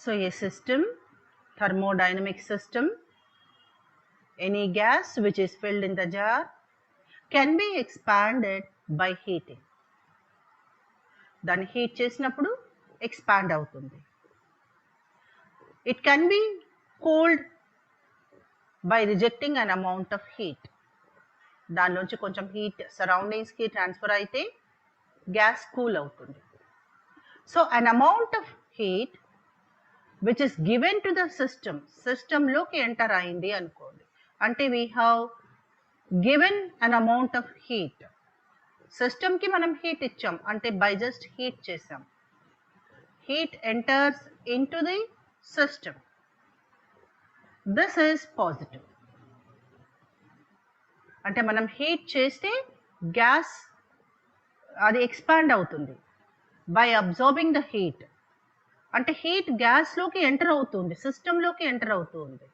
So a system, thermodynamic system, any gas which is filled in the jar can be expanded by heating. దాన్ని heat చేసినప్పుడు expand అవుతుంది. It can be cooled by rejecting an amount of heat. దానిలోంచి కొంచెం heat సరౌండింగ్స్కి transfer అయితే gas cool అవుతుంది. So an amount of heat which is given to the సిస్టంలోకి enter అయింది అనుకోండి. అంటే we have given an amount of heat. సిస్టమ్కి మనం హీట్ ఇచ్చాం అంటే బై జస్ట్ హీట్ చేసాం. Heat enters into the system. This is positive. అంటే మనం హీట్ చేస్తే గ్యాస్ అది ఎక్స్పాండ్ అవుతుంది బై అబ్జార్బింగ్ ద హీట్. అంటే హీట్ గ్యాస్లోకి ఎంటర్ అవుతుంది, సిస్టంలోకి ఎంటర్ అవుతుంది.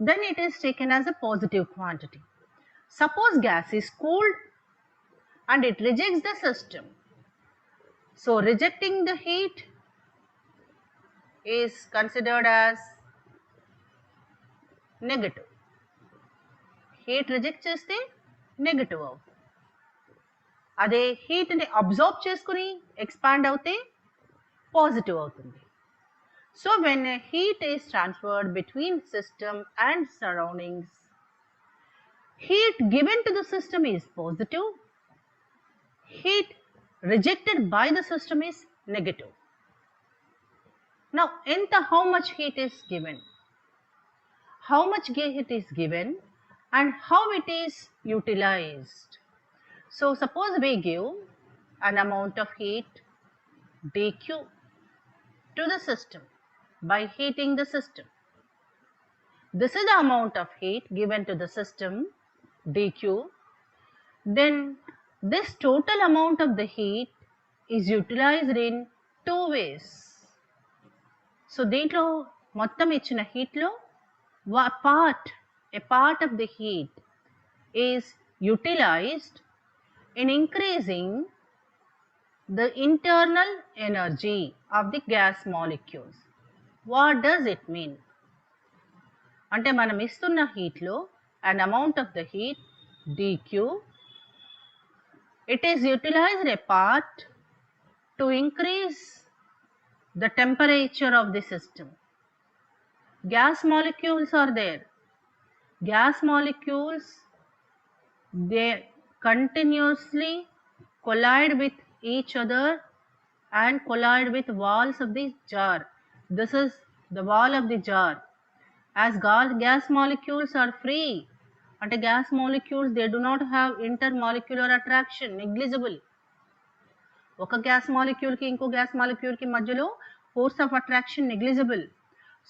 Then it is taken as a positive quantity. Suppose gas is cooled and it rejects the system. So rejecting the heat is considered as negative. Heat reject చేస్తే negative అవుతుంది. అదే హీట్ని absorb చేసుకుని expand అవుతే positive అవుతుంది. So when heat is transferred between system and surroundings, heat given to the system is positive. Heat rejected by the system is negative. Now, how much heat is given? How much heat is given and how it is utilized? So, suppose we give an amount of heat dQ to the system by heating the system. This is the amount of heat given to the system dQ. Then this total amount of the heat is utilized in two ways. So దీంట్లో మొత్తం ఇచ్చిన హీట్లో a part of the heat is utilized in increasing the internal energy of the gas molecules. What does it mean? అంటే మనం ఇస్తున్న హీట్లో an amount of the heat dQ, it is utilized a part to increase the temperature of the system. Gas molecules are there. Gas molecules, they continuously collide with each other and collide with walls of the jar. This is the wall of the jar. As gas molecules are free, అంటే gas molecules they do not have intermolecular attraction, negligible. ఒక gas మాలిక్యూల్కి ఇంకో gas మాలిక్యూల్కి మధ్యలో force of attraction negligible.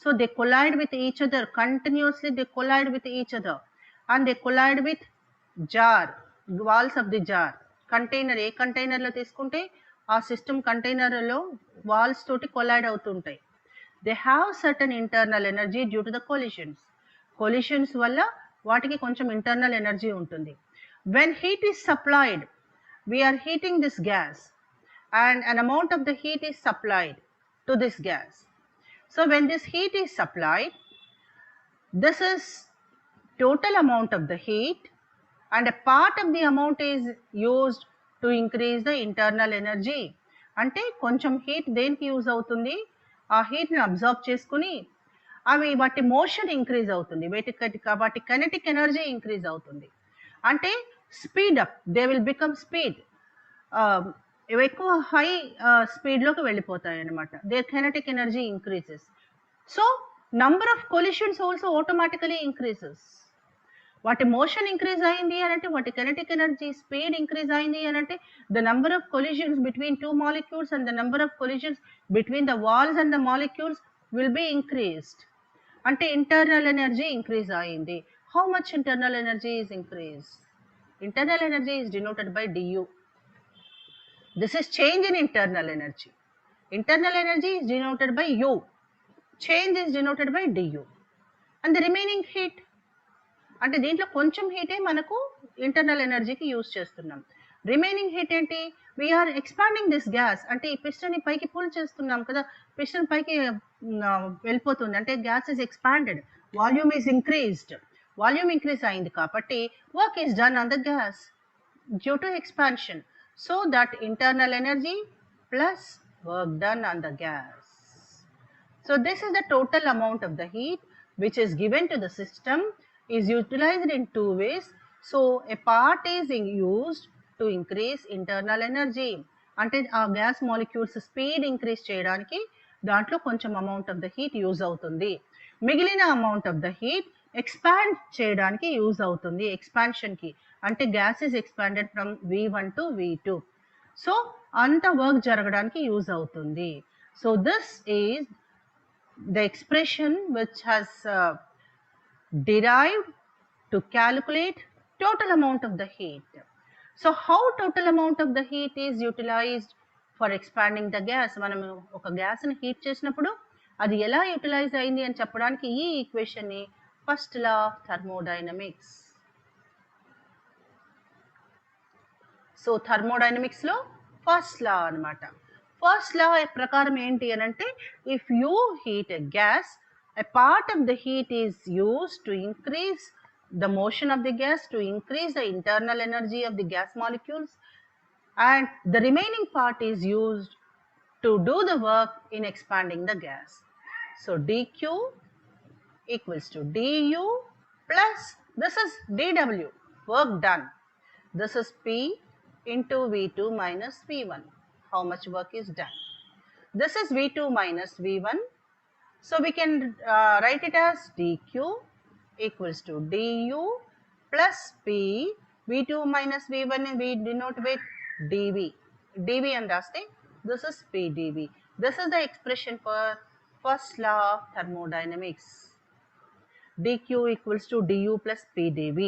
So they collide with each other, continuously they collide with each other and they collide with jar, walls of the jar. Container, ఏ కంటైనర్లో తీసుకుంటే ఆ system కంటైనర్లో వాల్స్ తోటి కొలైడ్ అవుతుంటాయి. They have certain internal energy due to the collisions వల్ల వాటికి కొంచెం ఇంటర్నల్ ఎనర్జీ ఉంటుంది. When heat is supplied, we're heating this gas and an amount of the heat is supplied to this gas. So when this heat is supplied, this is total amount of the heat and a part of the amount is used to increase the internal energy. అంటే కొంచెం heat దేనికి use అవుతుంది, ఆ హీట్ని absorb చేసుకుని అవి వాటి motion increase అవుతుంది, వాటి కైనెటిక్ ఎనర్జీ ఇంక్రీజ్ అవుతుంది. అంటే speed up, they will become speed, ఎక్కువ హై స్పీడ్లోకి వెళ్ళిపోతాయి అన్నమాట. Their kinetic energy increases. So number of collisions also automatically increases. వాటి మోషన్ ఇంక్రీజ్ అయింది అని అంటే, వాటి కైనెటిక్ ఎనర్జీ స్పీడ్ ఇంక్రీజ్ అయింది అని అంటే, the number of collisions between two molecules and the number of collisions between the walls and the molecules will be increased. అంటే internal energy increase అయింది. How much internal energy is increase? Internal energy is denoted by du. This is change in internal energy. Internal energy is denoted by U. Change is denoted by du. And the remaining heat, అంటే దీంట్లో కొంచెం హీటే మనకు internal ఎనర్జీకి use చేస్తున్నాం. Remaining heat ఏంటి, we are expanding this gas, అంటే ఈ piston పైకి పుల్ చేస్తున్నాం కదా, పిస్టన్ పైకి వెళ్ళిపోతుంది, అంటే gas is expanded, volume is increased, volume increase అయింది కాబట్టి work is done on the gas due to expansion. So that internal energy plus work done on the gas. So this is the total amount of the heat which is given to the system is utilized in two ways. So a part is used to increase internal energy, అంటే ఆ gas molecules speed increase చేయడానికి దాంట్లో కొంచెం amount of the heat use అవుతుంది, మిగిలిన amount of the heat expand చేయడానికి use అవుతుంది, ఎక్స్పాన్షన్కి, అంటే gas is expanded from V1 to V2, so అంత వర్క్ జరగడానికి యూజ్ అవుతుంది. So this is the expression which has derived to calculate total amount of the heat. So how total amount of the heat is utilized for expanding the gas? మనము ఒక gas ని heat చేసినప్పుడు అది ఎలా utilise అయింది అని చెప్పడానికి ఈ ఈక్వేషన్ ని first law of thermodynamics. So thermodynamics లో ఫస్ట్ లా అన్నమాట. ఫస్ట్ లా ప్రకారం ఏంటి అని అంటే, if you heat a gas, a part of the heat is used to increase the motion of the gas, to increase the internal energy of the gas molecules, and the remaining part is used to do the work in expanding the gas. So dq equals to du plus, this is dw, work done, this is p into v2 minus v1, how much work is done. This is v2 minus v1, so we can write it as dq equals to du plus p, v2 minus v1 we denote with dv, dv and raste, this is p dv. This is the expression for first law of thermodynamics, dq equals to du plus p dv.